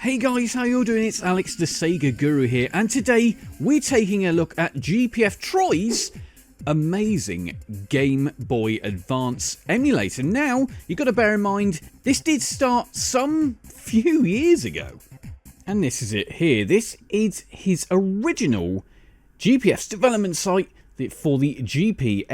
Hey guys, how you all doing? It's Alex the Sega Guru here, and today we're taking a look at GPF Troy's amazing Game Boy Advance emulator. Now, you've got to bear in mind, this did start some few years ago. And this is it here. This is his original GPF's development site for the GPSPDC,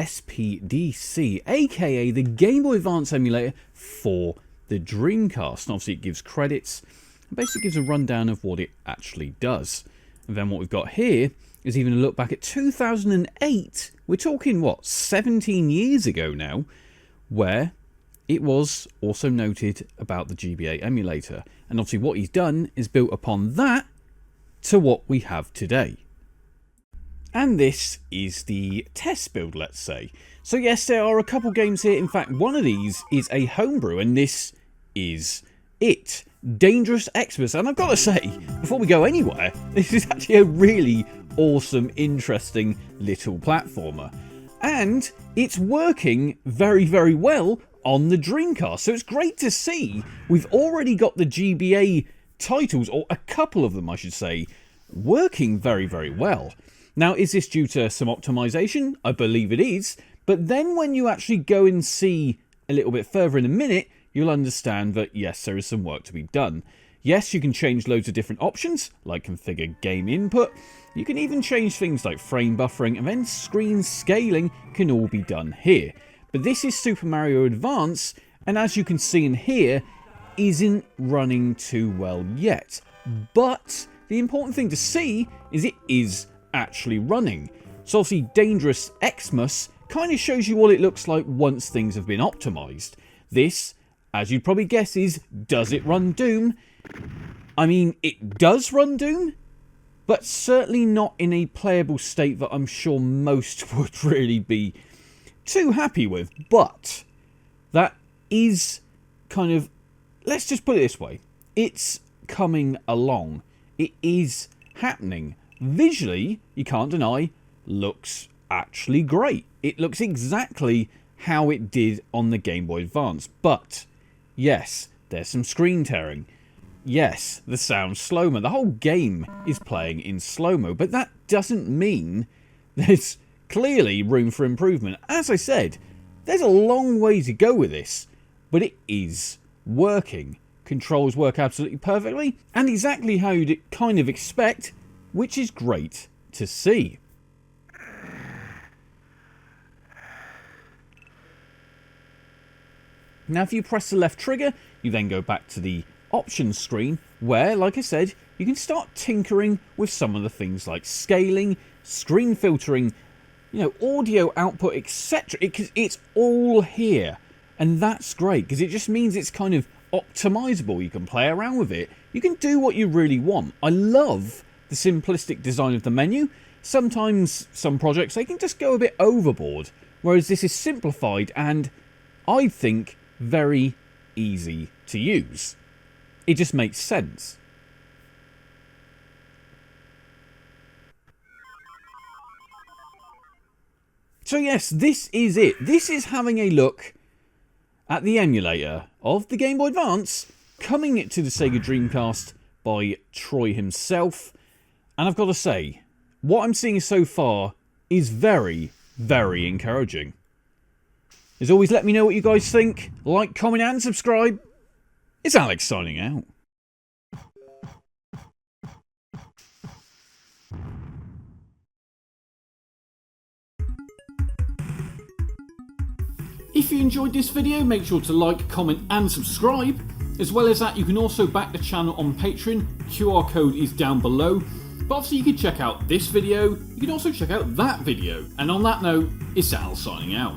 aka the Game Boy Advance emulator for the Dreamcast. And obviously it gives credits and basically gives a rundown of what it actually does. And then what we've got here is even a look back at 2008. We're talking, what, 17 years ago now, where it was also noted about the GBA emulator. And obviously what he's done is built upon that to what we have today. And this is the test build, let's say. So yes, there are a couple games here. In fact, one of these is a homebrew, and this is it. Dangerous Xmas. And I've got to say, before we go anywhere, this is actually a really awesome, interesting little platformer. And it's working very, very well on the Dreamcast. So it's great to see we've already got the GBA titles, or a couple of them I should say, working very, very well. Now, is this due to some optimization? I believe it is. But then when you actually go and see a little bit further in a minute, you'll understand that yes, there is some work to be done. Yes, you can change loads of different options, like configure game input. You can even change things like frame buffering, and then screen scaling can all be done here. But this is Super Mario Advance, and as you can see in here, isn't running too well yet. But the important thing to see is it is actually running. So obviously Dangerous Xmas kind of shows you what it looks like once things have been optimized. This, as you'd probably guess, is, does it run Doom? I mean, it does run Doom, but certainly not in a playable state that I'm sure most would really be too happy with. But that is kind of, let's just put it this way, it's coming along. It is happening. Visually, you can't deny, looks actually great. It looks exactly how it did on the Game Boy Advance. But yes, there's some screen tearing. Yes, the sound's slow-mo. The whole game is playing in slow-mo, but that doesn't mean there's clearly room for improvement. As I said, there's a long way to go with this, but it is working. Controls work absolutely perfectly, and exactly how you'd kind of expect, which is great to see. Now if you press the left trigger, you then go back to the options screen where, like I said, you can start tinkering with some of the things like scaling, screen filtering, you know, audio output, etc. It's all here, and that's great because it just means it's kind of optimizable. You can play around with it. You can do what you really want. I love the simplistic design of the menu. Sometimes some projects, they can just go a bit overboard, whereas this is simplified and I think very easy to use. It just makes sense. So yes, this is it. This is having a look at the emulator of the Game Boy Advance coming to the Sega Dreamcast by Troy himself. And I've got to say, what I'm seeing so far is very, very encouraging. As always, let me know what you guys think. Like, comment and subscribe. It's Alex signing out. If you enjoyed this video, make sure to like, comment and subscribe. As well as that, you can also back the channel on Patreon. QR code is down below. But obviously you can check out this video, you can also check out that video. And on that note, it's Al signing out.